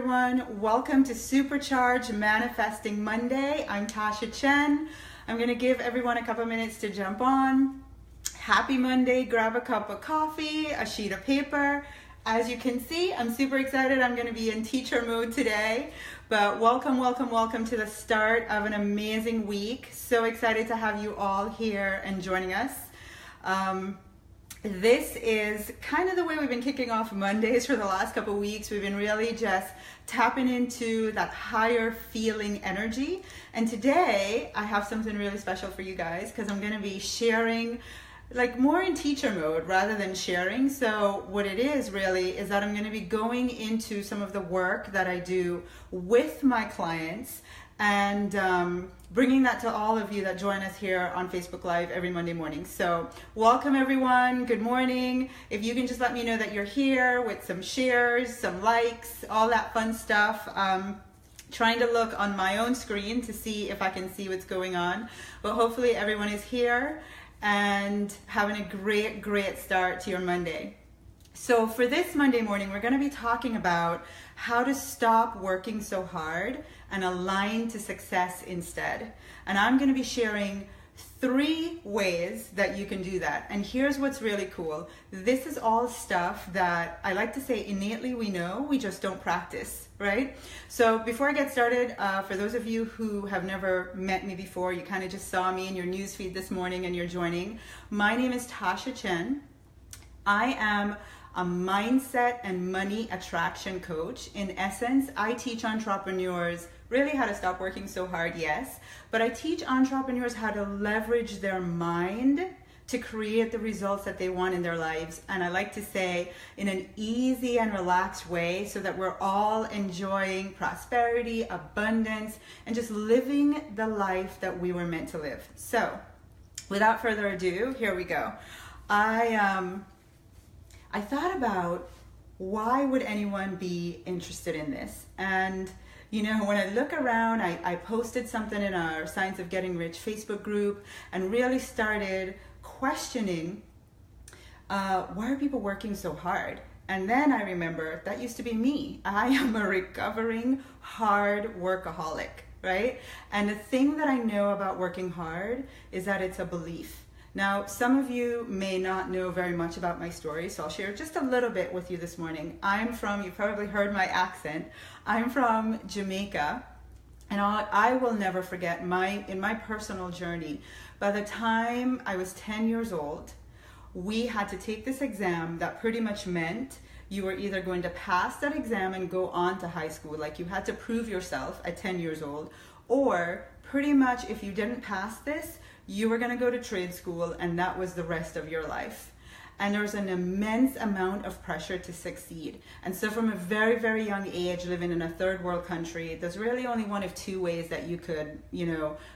everyone. Welcome to Supercharged Manifesting Monday. I'm Tasha Chen. I'm going to give everyone a couple minutes to jump on. Happy Monday. Grab a cup of coffee, a sheet of paper. As you can see, I'm super excited. I'm going to be in teacher mode today. But welcome to the start of an amazing week. So excited to have you all here and joining us. This is kind of the way we've been kicking off Mondays for the last couple of weeks. We've been really just tapping into that higher feeling energy. And today I have something really special for you guys because I'm going to be sharing like more in teacher mode rather than sharing. So what it is really is that I'm going to be going into some of the work that I do with my clients and bringing that to all of you that join us here on Facebook Live every Monday morning. So welcome everyone, good morning. If you can just let me know that you're here with some shares, some likes, all that fun stuff. Trying to look on my own screen to see if I can see what's going on. But hopefully everyone is here and having a great start to your Monday. So for this Monday morning, we're going to be talking about how to stop working so hard and align to success instead. And I'm going to be sharing 3 ways that you can do that. And here's what's really cool. This is all stuff that I like to say innately we know, we just don't practice, right? So before I get started, for those of you who have never met me before, you kind of just saw me in your newsfeed this morning and you're joining. My name is Tasha Chen. I am a mindset and money attraction coach. In essence, I teach entrepreneurs really how to stop working so hard, yes, but I teach entrepreneurs how to leverage their mind to create the results that they want in their lives. And I like to say in an easy and relaxed way so that we're all enjoying prosperity, abundance, and just living the life that we were meant to live. So without further ado, here we go. I thought about why would anyone be interested in this? And you know, when I look around, I posted something in our Science of Getting Rich Facebook group and really started questioning why are people working so hard? And then I remember that used to be me. I am a recovering hard workaholic, right? And the thing that I know about working hard is that it's a belief. Now, some of you may not know very much about my story, so I'll share just a little bit with you this morning. You probably heard my accent. I'm from Jamaica, and I will never forget in my personal journey, by the time I was 10 years old, we had to take this exam that pretty much meant you were either going to pass that exam and go on to high school, like you had to prove yourself at 10 years old, or pretty much if you didn't pass this, you were going to go to trade school and that was the rest of your life. And there's an immense amount of pressure to succeed. And so from a very young age, living in a third world country, there's really only one of 2 ways that you could,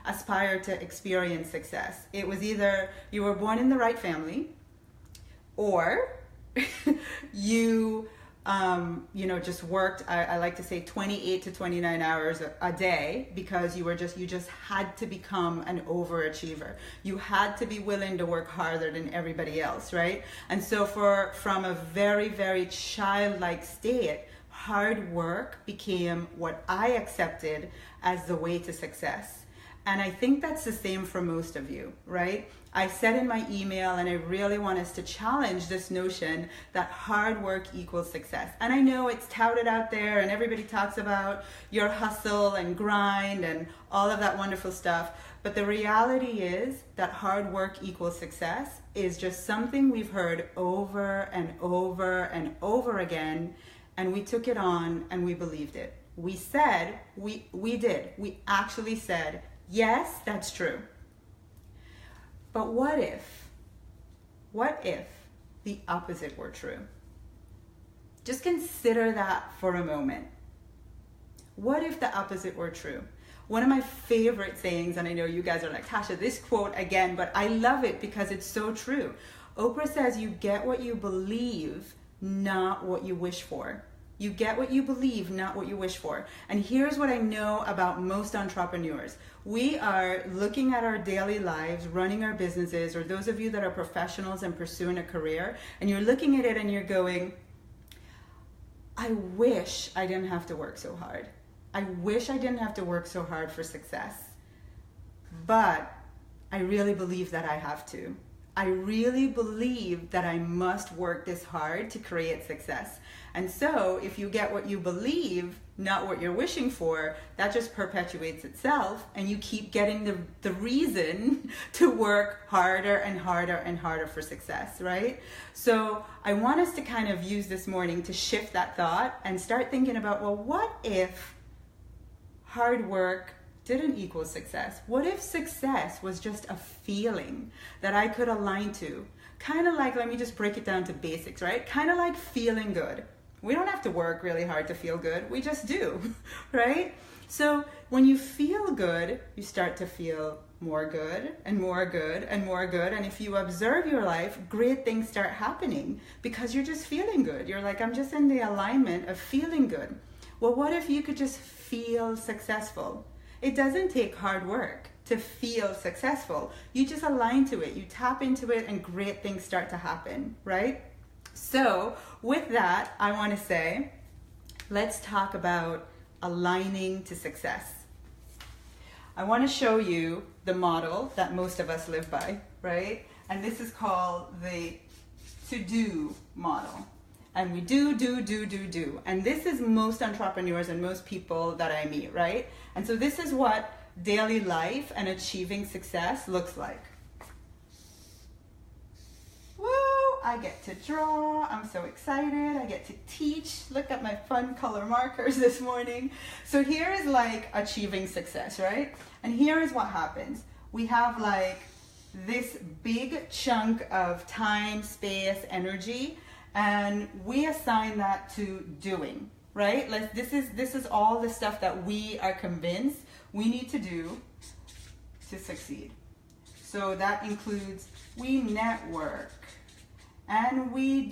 aspire to experience success. It was either you were born in the right family or you just worked, I like to say 28 to 29 hours a day because you just had to become an overachiever. You had to be willing to work harder than everybody else, right? And so from a very childlike state, hard work became what I accepted as the way to success. And I think that's the same for most of you, right? I said in my email, and I really want us to challenge this notion that hard work equals success. And I know it's touted out there and everybody talks about your hustle and grind and all of that wonderful stuff. But the reality is that hard work equals success is just something we've heard over and over again. And we took it on and we believed it. We said, we actually said, yes, that's true. But what if the opposite were true? Just consider that for a moment. What if the opposite were true? One of my favorite sayings, and I know you guys are like, Tasha, this quote again, but I love it because it's so true. Oprah says, you get what you believe, not what you wish for. You get what you believe, not what you wish for. And here's what I know about most entrepreneurs. We are looking at our daily lives, running our businesses, or those of you that are professionals and pursuing a career, and you're looking at it and you're going, I wish I didn't have to work so hard. I wish I didn't have to work so hard for success. But I really believe that I have to. I really believe that I must work this hard to create success. And so if you get what you believe, not what you're wishing for, that just perpetuates itself, and you keep getting the reason to work harder and harder and harder for success, right? So I want us to kind of use this morning to shift that thought and start thinking about, well, what if hard work didn't equal success? What if success was just a feeling that I could align to? Kind of like, let me just break it down to basics, right? Kind of like feeling good. We don't have to work really hard to feel good. We just do, right? So when you feel good, you start to feel more good and more good and more good. And if you observe your life, great things start happening because you're just feeling good. You're like, I'm just in the alignment of feeling good. Well, what if you could just feel successful? It doesn't take hard work to feel successful. You just align to it, you tap into it, and great things start to happen, right? So with that, I want to say, let's talk about aligning to success. I want to show you the model that most of us live by, right? And this is called the to-do model. And we do. And this is most entrepreneurs and most people that I meet, right? And so this is what daily life and achieving success looks like. Woo! I get to draw. I'm so excited. I get to teach. Look at my fun color markers this morning. So here is like achieving success, right? And here is what happens. We have like this big chunk of time, space, energy, and we assign that to doing, right? Like this is all the stuff that we are convinced we need to do to succeed. So that includes we network, and we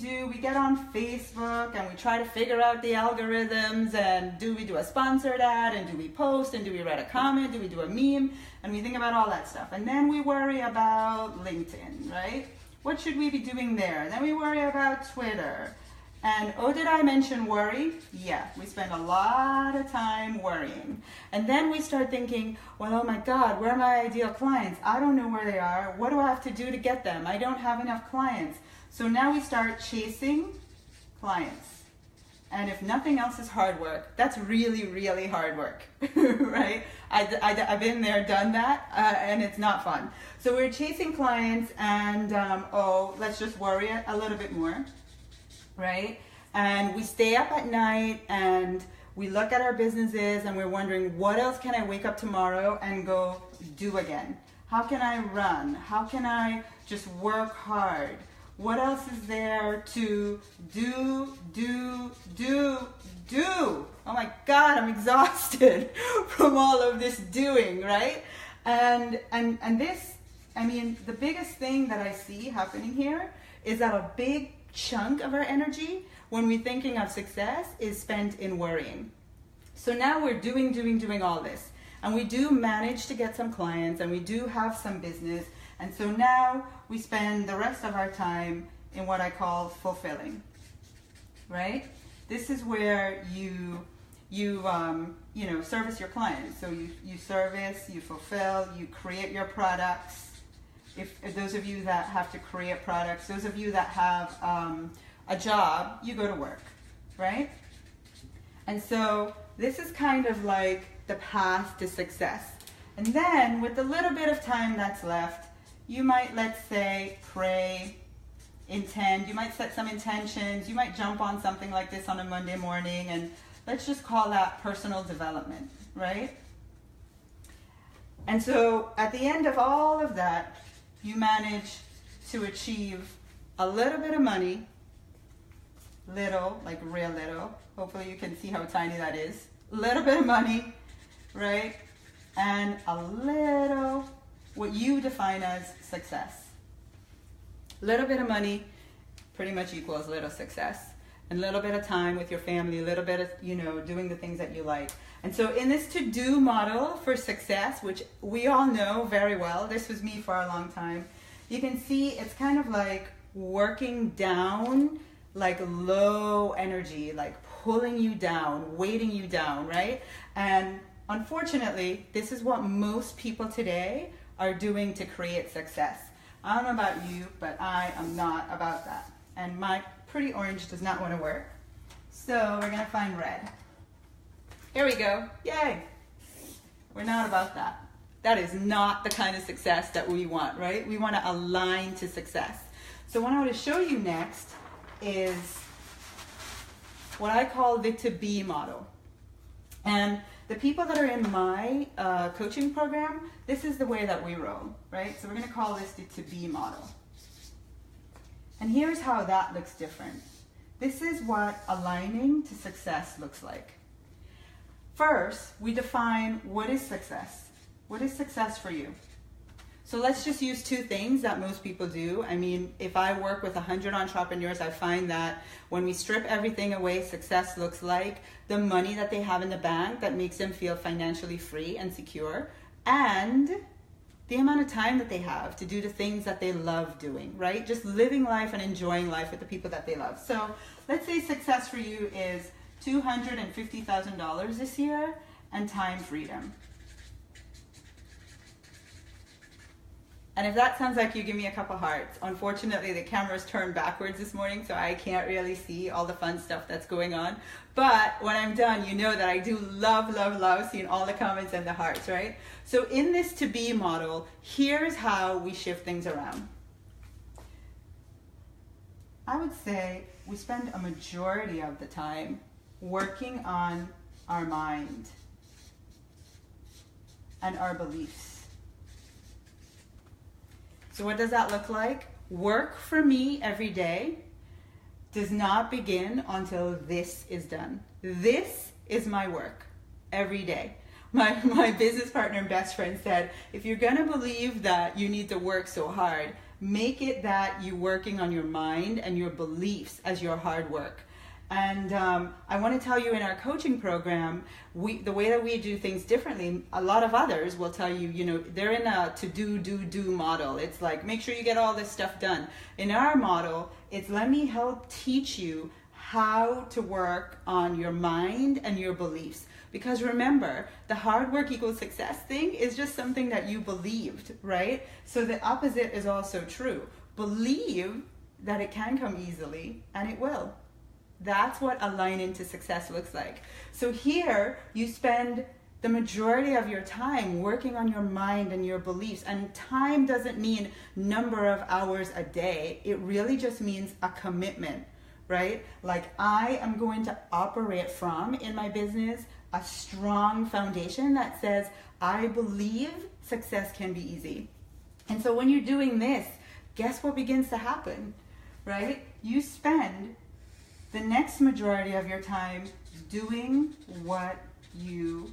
get on Facebook, and we try to figure out the algorithms, and do we do a sponsored ad, and do we post, and do we write a comment, do we do a meme, and we think about all that stuff. And then we worry about LinkedIn, right? What should we be doing there? Then we worry about Twitter. And oh, did I mention worry? Yeah, we spend a lot of time worrying. And then we start thinking, well, oh my God, where are my ideal clients? I don't know where they are. What do I have to do to get them? I don't have enough clients. So now we start chasing clients. And if nothing else is hard work, that's really, really hard work, right? I've been there, done that, and it's not fun. So we're chasing clients, and let's just worry a little bit more, right? And we stay up at night, and we look at our businesses, and we're wondering, what else can I wake up tomorrow and go do again? How can I run? How can I just work hard? What else is there to do? Oh my God, I'm exhausted from all of this doing, right? And this, I mean, the biggest thing that I see happening here is that a big chunk of our energy when we're thinking of success is spent in worrying. So now we're doing all this, and we do manage to get some clients, and we do have some business. And so now we spend the rest of our time in what I call fulfilling, right? This is where you service your clients. So you service, you fulfill, you create your products. If those of you that have to create products, those of you that have a job, you go to work, right? And so this is kind of like the path to success. And then with the little bit of time that's left, you might, let's say, pray, intend, you might set some intentions, you might jump on something like this on a Monday morning, and let's just call that personal development, right? And so at the end of all of that, you manage to achieve a little bit of money, little, like real little, hopefully you can see how tiny that is, a little bit of money, right? And a little, what you define as success. Little bit of money pretty much equals little success. And a little bit of time with your family, a little bit of, doing the things that you like. And so in this to-do model for success, which we all know very well, this was me for a long time, you can see it's kind of like working down like low energy, like pulling you down, weighting you down, right? And unfortunately, this is what most people today are doing to create success. I don't know about you, but I am not about that. And my pretty orange does not want to work. So we're gonna find red. Here we go, yay. We're not about that. That is not the kind of success that we want, right? We want to align to success. So what I want to show you next is what I call the to be model. And the people that are in my coaching program, this is the way that we roll, right? So we're going to call this the to be model. And here's how that looks different. This is what aligning to success looks like. First, we define what is success. What is success for you? So let's just use two things that most people do. I mean, if I work with 100 entrepreneurs, I find that when we strip everything away, success looks like the money that they have in the bank that makes them feel financially free and secure, and the amount of time that they have to do the things that they love doing, right? Just living life and enjoying life with the people that they love. So let's say success for you is $250,000 this year and time freedom. And if that sounds like you, give me a couple hearts. Unfortunately, the camera's turned backwards this morning, so I can't really see all the fun stuff that's going on. But when I'm done, you know that I do love, love, love seeing all the comments and the hearts, right? So in this to be model, here's how we shift things around. I would say we spend a majority of the time working on our mind and our beliefs. So what does that look like? Work for me every day does not begin until this is done. This is my work every day. My business partner and best friend said, if you're gonna believe that you need to work so hard, make it that you're working on your mind and your beliefs as your hard work. And I want to tell you, in our coaching program, the way that we do things differently, a lot of others will tell you, you know, they're in a to do model. It's like, make sure you get all this stuff done. In our model, it's let me help teach you how to work on your mind and your beliefs. Because remember, the hard work equals success thing is just something that you believed, right? So the opposite is also true. Believe that it can come easily, and it will. That's what aligning to success looks like. So here you spend the majority of your time working on your mind and your beliefs. And time doesn't mean number of hours a day. It really just means a commitment, right? Like, I am going to operate from, in my business, a strong foundation that says, I believe success can be easy. And so when you're doing this, guess what begins to happen, right? You spend the next majority of your time doing what you,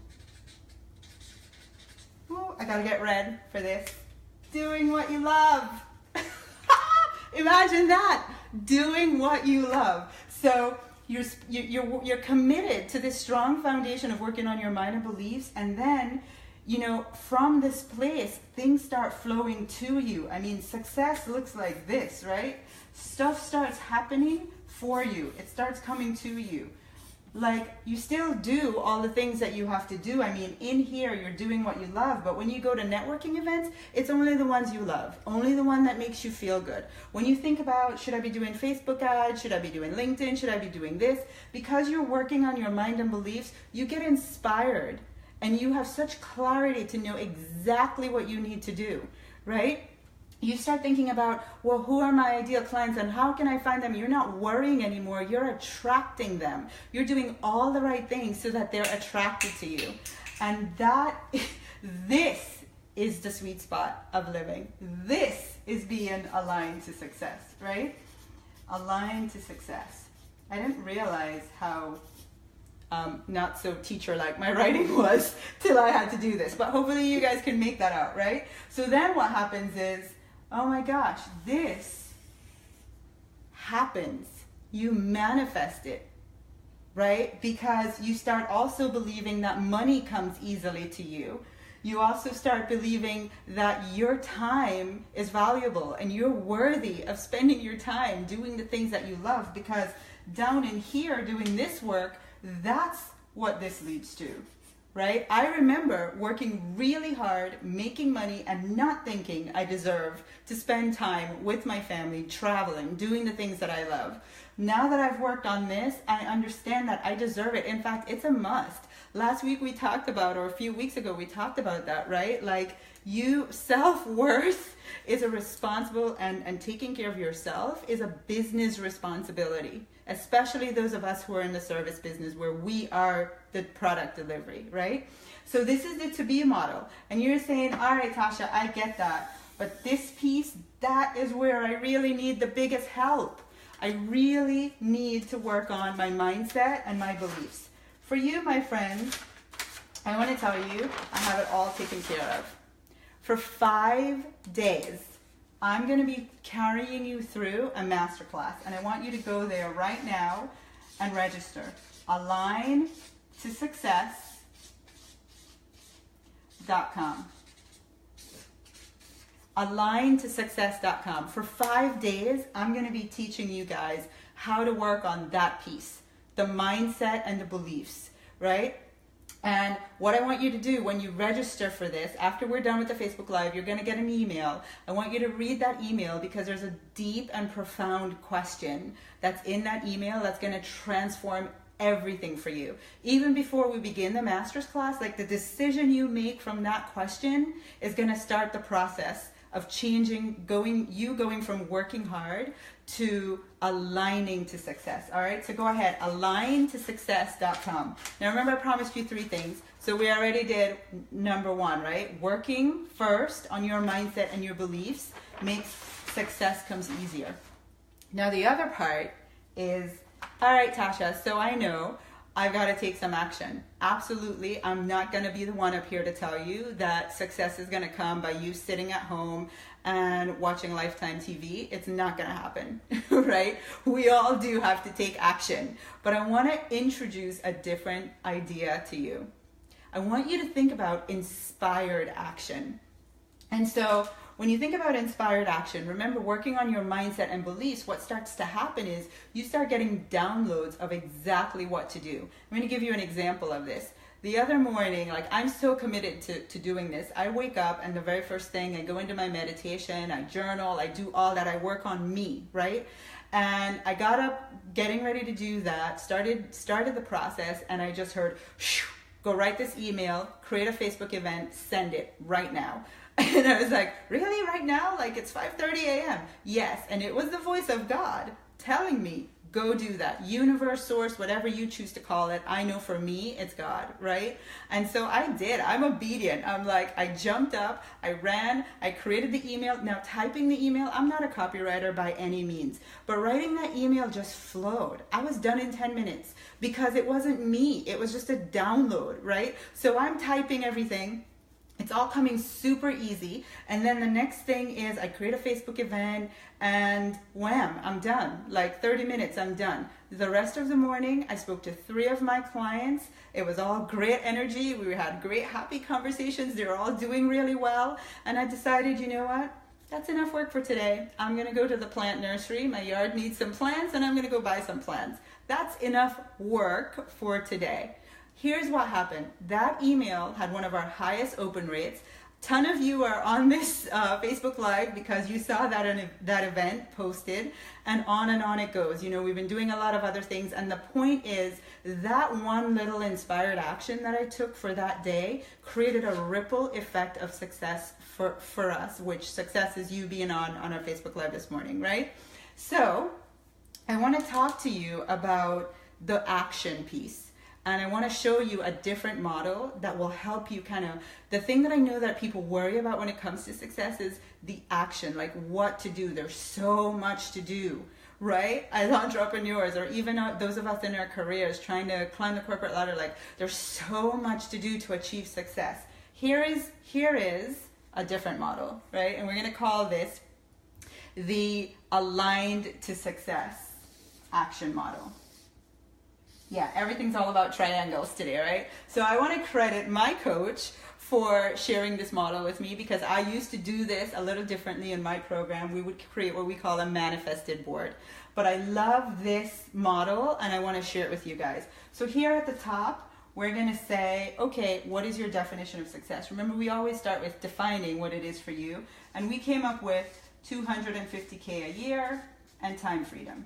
I gotta get red for this, doing what you love. Imagine that, doing what you love. So you're committed to this strong foundation of working on your mind and beliefs, and then, you know, from this place, things start flowing to you. I mean, success looks like this, right? Stuff starts happening for you. It starts coming to you. Like, you still do all the things that you have to do. I mean, in here, you're doing what you love, but when you go to networking events, it's only the ones you love, only the one that makes you feel good. When you think about, should I be doing Facebook ads? Should I be doing LinkedIn? Should I be doing this? Because you're working on your mind and beliefs, you get inspired, and you have such clarity to know exactly what you need to do, right? You start thinking about, well, who are my ideal clients and how can I find them? You're not worrying anymore. You're attracting them. You're doing all the right things so that they're attracted to you. And this is the sweet spot of living. This is being aligned to success, right? Aligned to success. I didn't realize how not so teacher-like my writing was till I had to do this. But hopefully you guys can make that out, right? So then what happens is, oh my gosh, this happens. You manifest it, right? Because you start also believing that money comes easily to you. You also start believing that your time is valuable and you're worthy of spending your time doing the things that you love, because down in here doing this work, That's what this leads to, right? I remember working really hard, making money, and not thinking I deserve to spend time with my family, traveling, doing the things that I love. Now that I've worked on this, I understand that I deserve it. In fact, it's a must. Last week we talked about, or a few weeks ago we talked about that, right? Like, self-worth is a responsible, and taking care of yourself is a business responsibility, especially those of us who are in the service business where we are the product delivery, right? So this is the to be model. And you're saying, all right, Tasha, I get that. But this piece, that is where I really need the biggest help. I really need to work on my mindset and my beliefs. For you, my friends, I want to tell you, I have it all taken care of. For 5 days, I'm going to be carrying you through a masterclass, and I want you to go there right now and register. AlignToSuccess.com. AlignToSuccess.com. For 5 days, I'm going to be teaching you guys how to work on that piece, the mindset and the beliefs, right? And what I want you to do when you register for this, after we're done with the Facebook Live, you're going to get an email. I want you to read that email because there's a deep and profound question that's in that email that's going to transform everything for you. Even before we begin the master's class, like, the decision you make from that question is going to start the process of changing, going from working hard to aligning to success. All right, so go ahead, aligntosuccess.com. Now remember, I promised you 3 things. So we already did number 1, right? Working first on your mindset and your beliefs makes success comes easier. Now the other part is, all right, Tasha, so I know I've got to take some action. Absolutely. I'm not going to be the one up here to tell you that success is going to come by you sitting at home and watching Lifetime TV. It's not going to happen, right? We all do have to take action. But I want to introduce a different idea to you. I want you to think about inspired action. And so when you think about inspired action, remember, working on your mindset and beliefs, what starts to happen is you start getting downloads of exactly what to do. I'm going to give you an example of this. The other morning, like, I'm so committed to doing this. I wake up and the very first thing, I go into my meditation, I journal, I do all that, I work on me, right? And I got up getting ready to do that, started the process, and I just heard, go write this email, create a Facebook event, send it right now. And I was like, really, right now? Like, it's 5:30 a.m. Yes, and it was the voice of God telling me, go do that. Universe, source, whatever you choose to call it. I know for me, it's God, right? And so I did. I'm obedient. I'm like, I jumped up, I ran, I created the email. Now, typing the email, I'm not a copywriter by any means, but writing that email just flowed. I was done in 10 minutes because it wasn't me. It was just a download, right? So I'm typing everything. It's all coming super easy. And then the next thing is I create a Facebook event and wham, I'm done. Like 30 minutes, I'm done. The rest of the morning, I spoke to 3 of my clients. It was all great energy. We had great, happy conversations. They were all doing really well. And I decided, you know what? That's enough work for today. I'm going to go to the plant nursery. My yard needs some plants and I'm going to go buy some plants. That's enough work for today. Here's what happened. That email had one of our highest open rates. Ton of you are on this Facebook Live because you saw that event posted, and on it goes. You know, we've been doing a lot of other things, and the point is that one little inspired action that I took for that day created a ripple effect of success for us, which success is you being on our Facebook Live this morning, right? So I want to talk to you about the action piece. And I want to show you a different model that will help you the thing that I know that people worry about when it comes to success is the action, like what to do. There's so much to do, right? As entrepreneurs, or even those of us in our careers trying to climb the corporate ladder, like, there's so much to do to achieve success. Here is a different model, right? And we're going to call this the aligned to success action model. Yeah, everything's all about triangles today, right? So I want to credit my coach for sharing this model with me because I used to do this a little differently in my program. We would create what we call a manifested board. But I love this model and I want to share it with you guys. So here at the top, we're going to say, okay, what is your definition of success? Remember, we always start with defining what it is for you. And we came up with $250K a year and time freedom,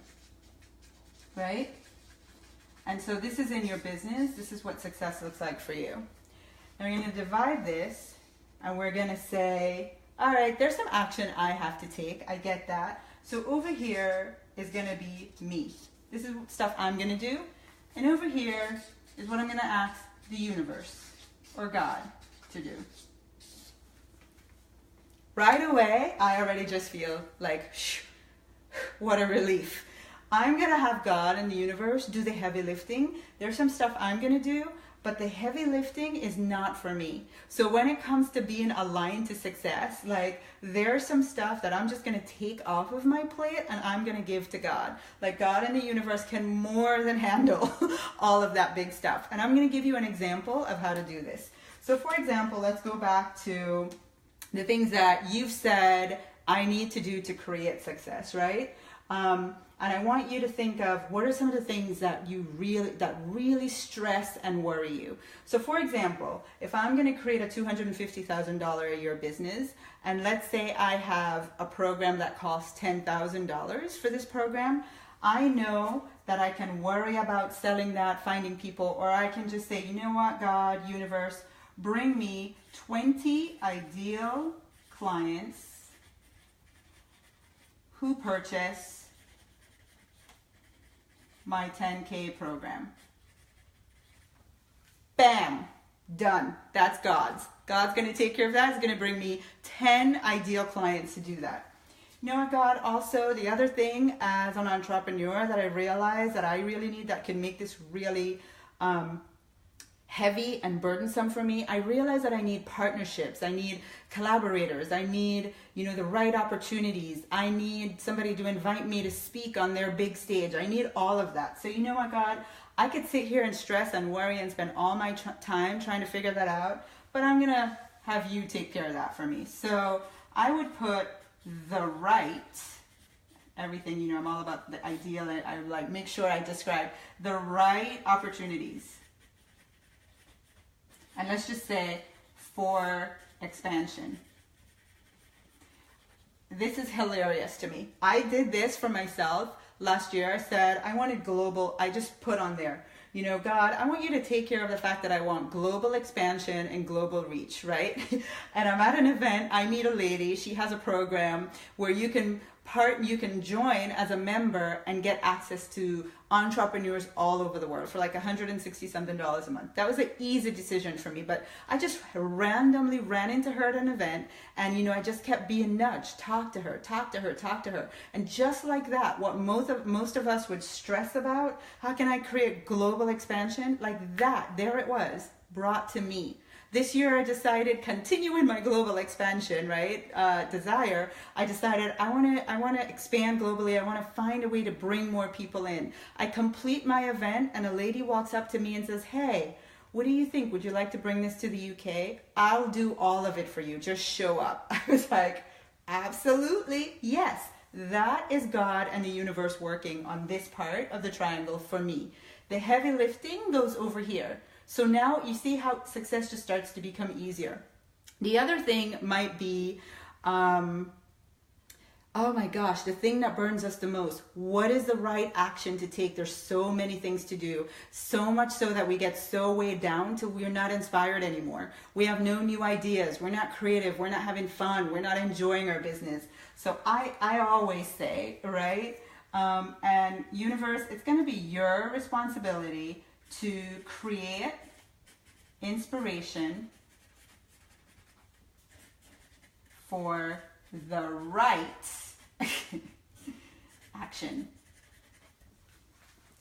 right? And so this is in your business. This is what success looks like for you. Now we're going to divide this, and we're going to say, all right, there's some action I have to take. I get that. So over here is going to be me. This is stuff I'm going to do. And over here is what I'm going to ask the universe or God to do. Right away, I already just feel like, what a relief. I'm going to have God and the universe do the heavy lifting. There's some stuff I'm going to do, but the heavy lifting is not for me. So when it comes to being aligned to success, like there's some stuff that I'm just going to take off of my plate and I'm going to give to God. Like God and the universe can more than handle all of that big stuff. And I'm going to give you an example of how to do this. So for example, let's go back to the things that you've said I need to do to create success, right? And I want you to think of what are some of the things that really stress and worry you. So for example, if I'm going to create a $250,000 a year business, and let's say I have a program that costs $10,000 for this program, I know that I can worry about selling that, finding people, or I can just say, you know what, God, universe, bring me 20 ideal clients who purchase my 10K program. Bam, done. That's God's. God's going to take care of that. He's going to bring me 10 ideal clients to do that. You know what, God, also the other thing as an entrepreneur that I realize that I really need that can make this really heavy and burdensome for me, I realize that I need partnerships, I need collaborators, I need, the right opportunities, I need somebody to invite me to speak on their big stage, I need all of that. So you know what, God, I could sit here and stress and worry and spend all my time trying to figure that out, but I'm gonna have you take care of that for me. So I would put the right, everything, I'm all about the ideal, I like make sure I describe the right opportunities. And let's just say for expansion. This is hilarious to me. I did this for myself last year. I said, I wanted global, I just put on there, God, I want you to take care of the fact that I want global expansion and global reach, right? And I'm at an event, I meet a lady, she has a program where you can join as a member and get access to entrepreneurs all over the world for like $160 something a month. That was an easy decision for me, but I just randomly ran into her at an event and I just kept being nudged, talk to her. And just like that, what most of us would stress about, how can I create global expansion? Like that, there it was, brought to me. This year I decided, continuing my global expansion, right, desire, I decided I want to expand globally. I want to find a way to bring more people in. I complete my event and a lady walks up to me and says, hey, what do you think? Would you like to bring this to the UK? I'll do all of it for you. Just show up. I was like, absolutely, yes. That is God and the universe working on this part of the triangle for me. The heavy lifting goes over here. So now you see how success just starts to become easier. The other thing might be, oh my gosh, the thing that burns us the most. What is the right action to take? There's so many things to do. So much so that we get so weighed down till we're not inspired anymore. We have no new ideas. We're not creative. We're not having fun. We're not enjoying our business. So I always say, right? And universe, it's going to be your responsibility to create inspiration for the right action.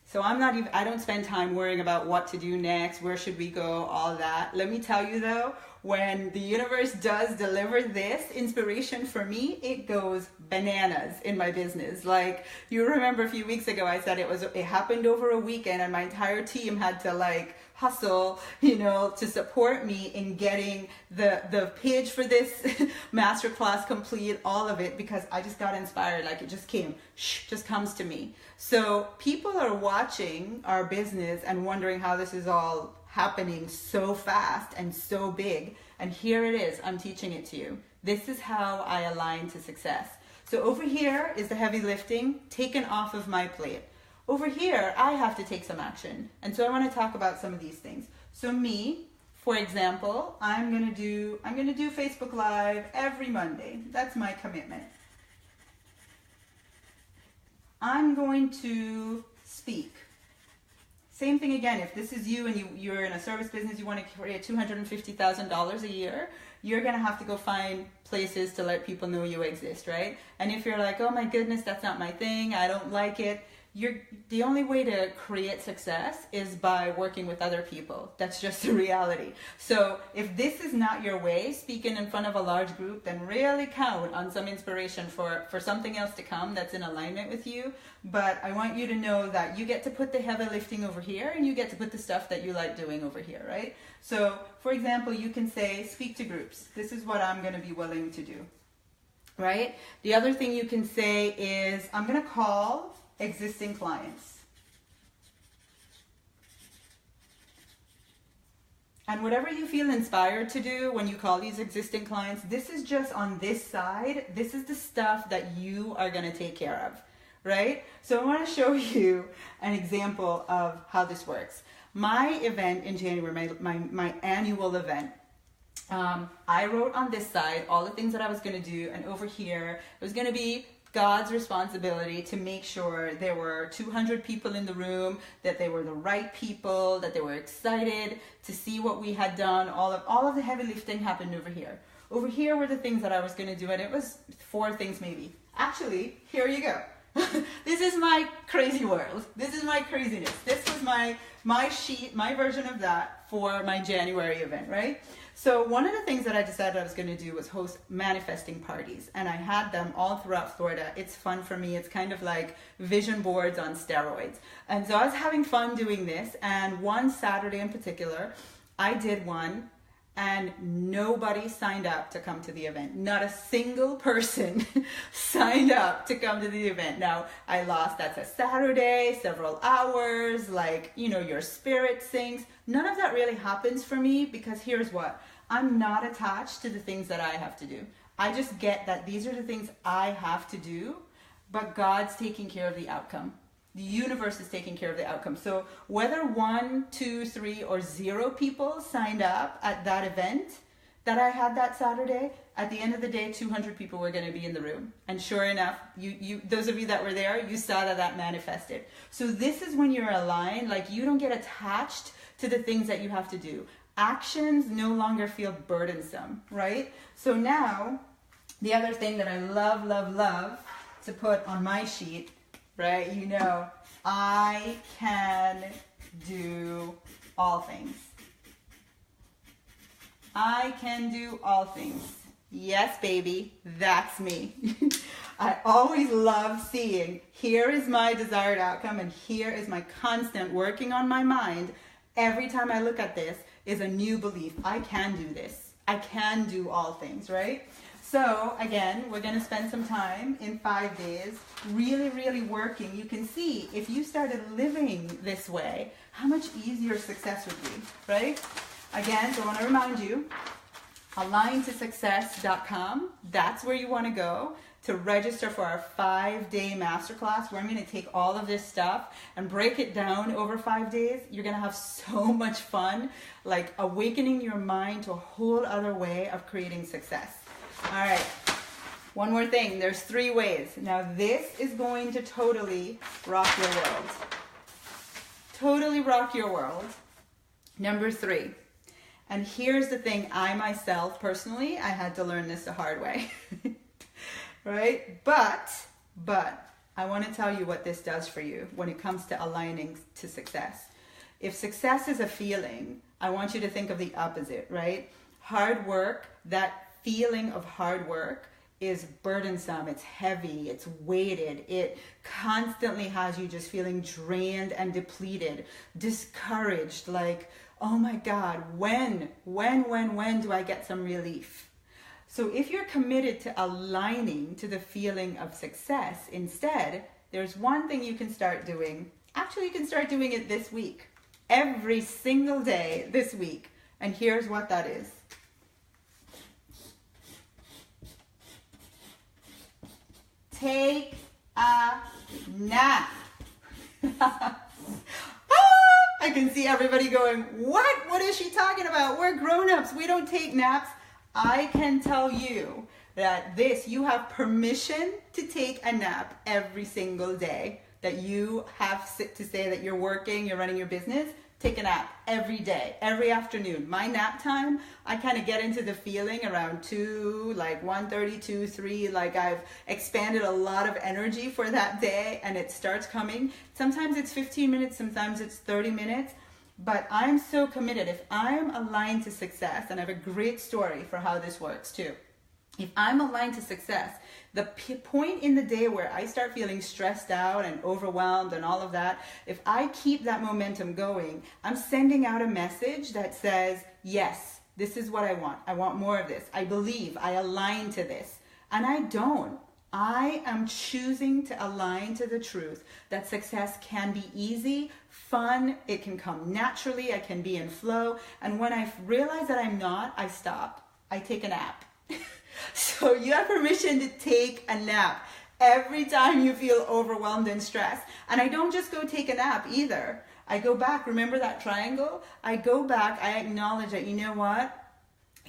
So I don't spend time worrying about what to do next, where should we go, all that. Let me tell you though, when the universe does deliver this inspiration for me, it goes bananas in my business. Like you remember a few weeks ago, I said it happened over a weekend and my entire team had to like hustle, to support me in getting the page for this masterclass complete, all of it, because I just got inspired. Like it just came, just comes to me. So people are watching our business and wondering how this is all happening so fast and so big. And here it is, I'm teaching it to you. This is how I align to success. So over here is the heavy lifting taken off of my plate. Over here, I have to take some action. And so I want to talk about some of these things. So me, for example, I'm gonna do Facebook Live every Monday. That's my commitment. I'm going to speak. Same thing again, if this is you and you're in a service business, you want to create $250,000 a year, you're going to have to go find places to let people know you exist, right? And if you're like, oh my goodness, that's not my thing, I don't like it, the only way to create success is by working with other people. That's just the reality. So if this is not your way, speaking in front of a large group, then really count on some inspiration for something else to come that's in alignment with you. But I want you to know that you get to put the heavy lifting over here and you get to put the stuff that you like doing over here, right? So for example, you can say, speak to groups. This is what I'm going to be willing to do, right? The other thing you can say is, I'm going to call existing clients. And whatever you feel inspired to do when you call these existing clients, this is just on this side. This is the stuff that you are going to take care of, right? So I want to show you an example of how this works. My event in January, my annual event, I wrote on this side all the things that I was going to do, and over here it was going to be God's responsibility to make sure there were 200 people in the room, that they were the right people, that they were excited to see what we had done. All of the heavy lifting happened over here. Over here were the things that I was going to do, and it was 4 things maybe. Actually, here you go. This is my crazy world. This is my craziness. This was my sheet, my version of that for my January event, right? So one of the things that I decided I was going to do was host manifesting parties, and I had them all throughout Florida. It's fun for me. It's kind of like vision boards on steroids. And so I was having fun doing this, and one Saturday in particular, I did one, and nobody signed up to come to the event. Not a single person signed up to come to the event. Now, I lost, that's a Saturday, several hours, like, your spirit sinks. None of that really happens for me, because here's what. I'm not attached to the things that I have to do. I just get that these are the things I have to do, but God's taking care of the outcome. The universe is taking care of the outcome. So whether 1, 2, 3, or 0 people signed up at that event that I had that Saturday, at the end of the day, 200 people were going to be in the room. And sure enough, you those of you that were there, you saw that manifested. So this is when you're aligned, like you don't get attached to the things that you have to do. Actions no longer feel burdensome, right? So now, the other thing that I love to put on my sheet, right? I can do all things. I can do all things. Yes, baby, that's me. I always love seeing, here is my desired outcome, and here is my constant working on my mind. Every time I look at this is a new belief. I can do this. I can do all things, right? So again, we're going to spend some time in 5 days really working. You can see if you started living this way, how much easier success would be, right? Again, so I want to remind you, aligntosuccess.com. That's where you want to go to register for our 5-day masterclass, where I'm going to take all of this stuff and break it down over 5 days. You're going to have so much fun, like awakening your mind to a whole other way of creating success. All right, one more thing. There's 3 ways. Now this is going to totally rock your world. Totally rock your world. Number 3. And here's the thing, I myself, personally, I had to learn this the hard way, right? But I want to tell you what this does for you when it comes to aligning to success. If success is a feeling, I want you to think of the opposite, right? Hard work, that feeling of hard work is burdensome, it's heavy, it's weighted, it constantly has you just feeling drained and depleted, discouraged, like, oh my God, when do I get some relief? So if you're committed to aligning to the feeling of success instead, there's one thing you can start doing. Actually, you can start doing it this week, every single day this week. And here's what that is. Take a nap. I can see everybody going, what? What is she talking about? We're grown-ups. We don't take naps. I can tell you that you have permission to take a nap every single day. That you have to say that you're working, you're running your business. Take a nap every day, every afternoon. My nap time, I kind of get into the feeling around 2, like 1:30, 2, 3, like I've expanded a lot of energy for that day and it starts coming. Sometimes it's 15 minutes, sometimes it's 30 minutes, but I'm so committed. If I'm aligned to success, and I have a great story for how this works too. If I'm aligned to success, the point in the day where I start feeling stressed out and overwhelmed and all of that, if I keep that momentum going, I'm sending out a message that says, yes, this is what I want. I want more of this. I believe, I align to this. And I don't. I am choosing to align to the truth that success can be easy, fun, it can come naturally, I can be in flow. And when I realize that I'm not, I stop. I take a nap. So you have permission to take a nap every time you feel overwhelmed and stressed. And I don't just go take a nap either. I go back. Remember that triangle? I go back. I acknowledge that, you know what?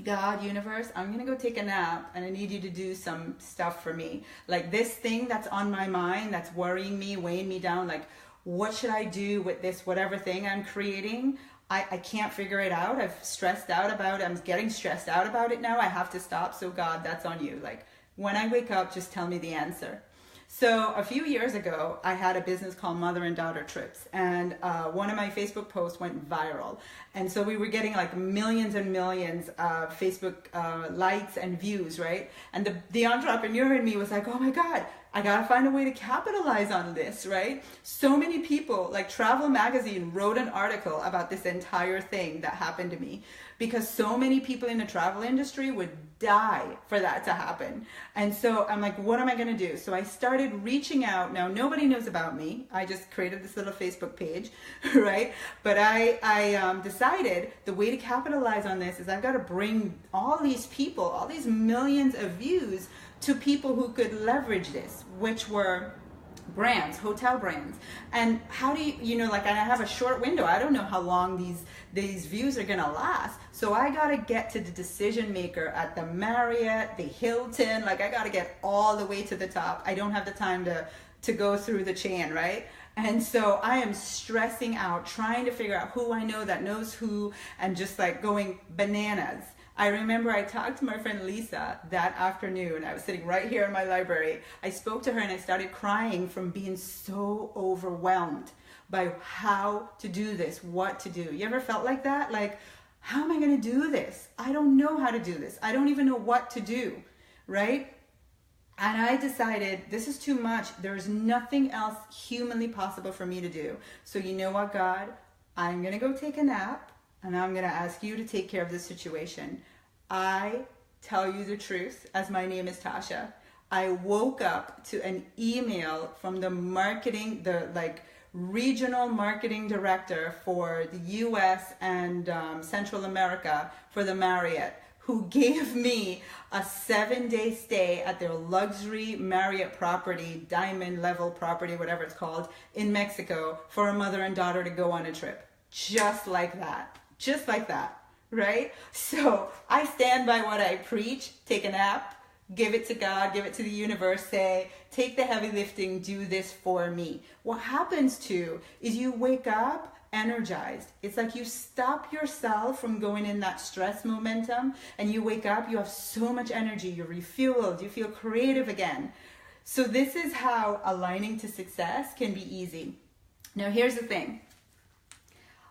God, universe, I'm going to go take a nap and I need you to do some stuff for me. Like this thing that's on my mind, that's worrying me, weighing me down. Like, what should I do with this, whatever thing I'm creating? I can't figure it out. I've stressed out about it. I'm getting stressed out about it now. I have to stop. So God, that's on you. Like when I wake up, just tell me the answer. So a few years ago, I had a business called Mother and Daughter Trips, and one of my Facebook posts went viral. And so we were getting like millions and millions of Facebook likes and views, right? And the entrepreneur in me was like, oh my God, I gotta find a way to capitalize on this, right? So many people, like Travel Magazine wrote an article about this entire thing that happened to me because so many people in the travel industry would die for that to happen. And so I'm like, what am I gonna do? So I started reaching out. Now, nobody knows about me. I just created this little Facebook page, right? But I decided the way to capitalize on this is I've gotta bring all these people, all these millions of views to people who could leverage this, which were brands, hotel brands. And how do you know, like I have a short window. I don't know how long these views are gonna last. So I gotta get to the decision maker at the Marriott, the Hilton, like I gotta get all the way to the top. I don't have the time to go through the chain, right? And so I am stressing out, trying to figure out who I know that knows who, and just like going bananas. I remember I talked to my friend Lisa that afternoon. I was sitting right here in my library. I spoke to her and I started crying from being so overwhelmed by how to do this, what to do. You ever felt like that? Like, how am I going to do this? I don't know how to do this. I don't even know what to do, right? And I decided this is too much. There's nothing else humanly possible for me to do. So you know what, God? I'm going to go take a nap. And I'm going to ask you to take care of this situation. I tell you the truth, as my name is Tasha. I woke up to an email from the regional marketing director for the US and Central America for the Marriott, who gave me a 7-day stay at their luxury Marriott property, diamond level property, whatever it's called, in Mexico for a mother and daughter to go on a trip. Just like that. Just like that, right? So I stand by what I preach. Take a nap, give it to God, give it to the universe, say, take the heavy lifting, do this for me. What happens too is you wake up energized. It's like you stop yourself from going in that stress momentum and you wake up, you have so much energy, you're refueled, you feel creative again. So this is how aligning to success can be easy. Now here's the thing.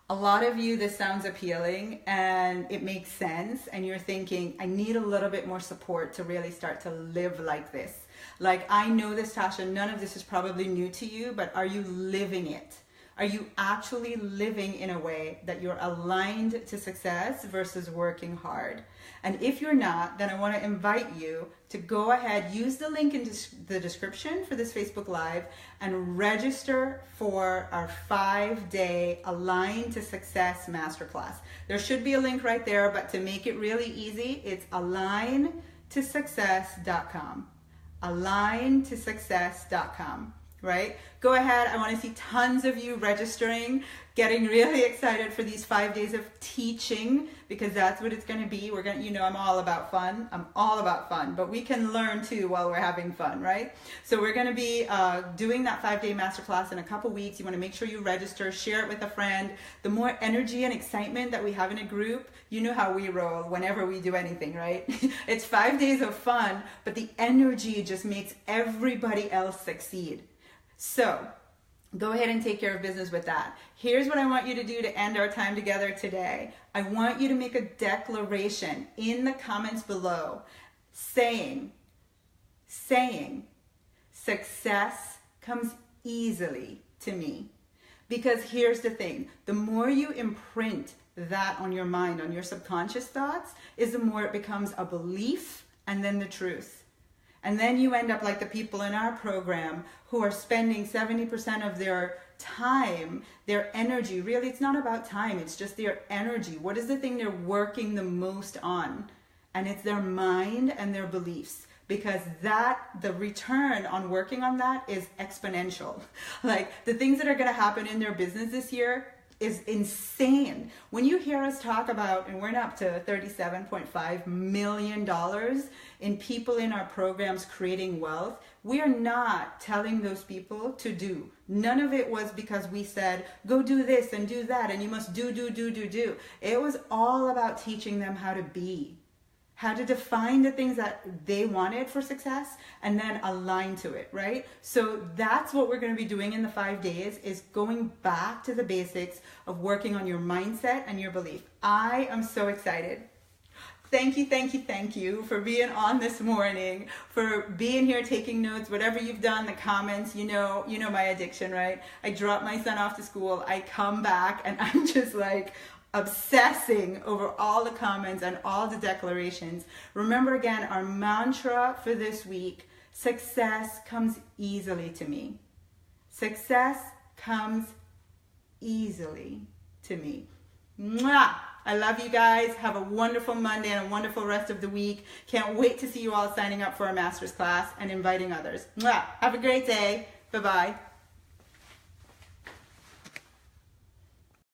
A lot of you, this sounds appealing and it makes sense and you're thinking, I need a little bit more support to really start to live like this. Like, I know this, Tasha, none of this is probably new to you, but are you living it? Are you actually living in a way that you're aligned to success versus working hard? And if you're not, then I want to invite you to go ahead, use the link in the description for this Facebook Live and register for our 5-day Align to Success Masterclass. There should be a link right there, but to make it really easy, it's aligntosuccess.com. aligntosuccess.com. Right? Go ahead. I want to see tons of you registering, getting really excited for these 5 days of teaching, because that's what it's going to be. We're going to, you know, I'm all about fun. I'm all about fun, but we can learn too while we're having fun, right? So we're going to be doing that 5-day masterclass in a couple weeks. You want to make sure you register, share it with a friend. The more energy and excitement that we have in a group, you know how we roll whenever we do anything, right? It's 5 days of fun, but the energy just makes everybody else succeed. So go ahead and take care of business with that. Here's what I want you to do to end our time together today. I want you to make a declaration in the comments below saying, success comes easily to me. Because here's the thing, the more you imprint that on your mind, on your subconscious thoughts, is the more it becomes a belief and then the truth. And then you end up like the people in our program who are spending 70% of their time, their energy. Really, it's not about time. It's just their energy. What is the thing they're working the most on? And it's their mind and their beliefs. Because the return on working on that is exponential. Like the things that are going to happen in their business this year is insane. When you hear us talk about, and we're now up to $37.5 million in people in our programs creating wealth, we are not telling those people to do. None of it was because we said, go do this and do that, and you must do. It was all about teaching them how to be, how to define the things that they wanted for success and then align to it, right? So that's what we're going to be doing in the 5 days, is going back to the basics of working on your mindset and your belief. I am so excited. Thank you for being on this morning, for being here, taking notes, whatever you've done, the comments, you know my addiction, right? I drop my son off to school, I come back and I'm just like, obsessing over all the comments and all the declarations. Remember again, our mantra for this week, success comes easily to me. Success comes easily to me. Mwah! I love you guys. Have a wonderful Monday and a wonderful rest of the week. Can't wait to see you all signing up for our master's class and inviting others. Mwah! Have a great day. Bye-bye.